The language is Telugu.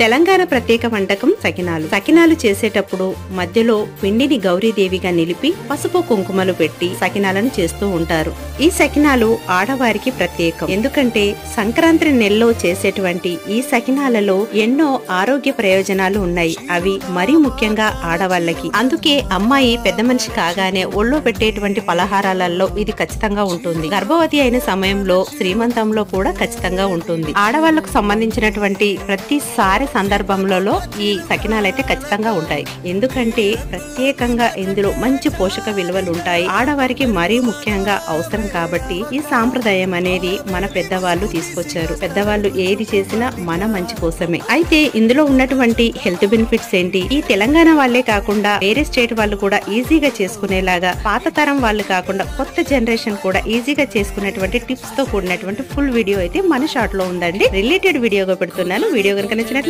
తెలంగాణ ప్రత్యేక వంటకం సకినాలు. సకినాలు చేసేటప్పుడు మధ్యలో పిండిని గౌరీదేవిగా నిలిపి పసుపు కుంకుమలు పెట్టి సకినాలను చేస్తూ ఉంటారు. ఈ సకినాలు ఆడవారికి ప్రత్యేకం. ఎందుకంటే సంక్రాంతి నెలలో చేసేటువంటి ఈ సకినాలలో ఎన్నో ఆరోగ్య ప్రయోజనాలు ఉన్నాయి. అవి మరీ ముఖ్యంగా ఆడవాళ్ళకి. అందుకే అమ్మాయి పెద్ద మనిషి కాగానే ఒళ్ళో పెట్టేటువంటి పలహారాలలో ఇది ఖచ్చితంగా ఉంటుంది. గర్భవతి అయిన సమయంలో, శ్రీమంతంలో కూడా ఖచ్చితంగా ఉంటుంది. ఆడవాళ్లకు సంబంధించినటువంటి ప్రతిసారి సందర్భంలో ఈ సకినాలు అయితే ఖచ్చితంగా ఉంటాయి. ఎందుకంటే ప్రత్యేకంగా ఇందులో మంచి పోషక విలువలు ఉంటాయి. ఆడవారికి మరీ ముఖ్యంగా అవసరం కాబట్టి ఈ సాంప్రదాయం అనేది మన పెద్దవాళ్ళు తీసుకొచ్చారు. పెద్దవాళ్ళు ఏది చేసినా మన మంచి కోసమే. అయితే ఇందులో ఉన్నటువంటి హెల్త్ బెనిఫిట్స్ ఏంటి? ఈ తెలంగాణ వాళ్ళే కాకుండా వేరే స్టేట్ వాళ్ళు కూడా ఈజీగా చేసుకునేలాగా, పాత తరం వాళ్ళు కాకుండా కొత్త జనరేషన్ కూడా ఈజీగా చేసుకునేటువంటి టిప్స్ తో కూడినటువంటి ఫుల్ వీడియో అయితే మన షార్ట్ లో ఉందండి. రిలేటెడ్ వీడియోగా పెడుతున్నాను. వీడియో కనుక నచ్చినట్లయితే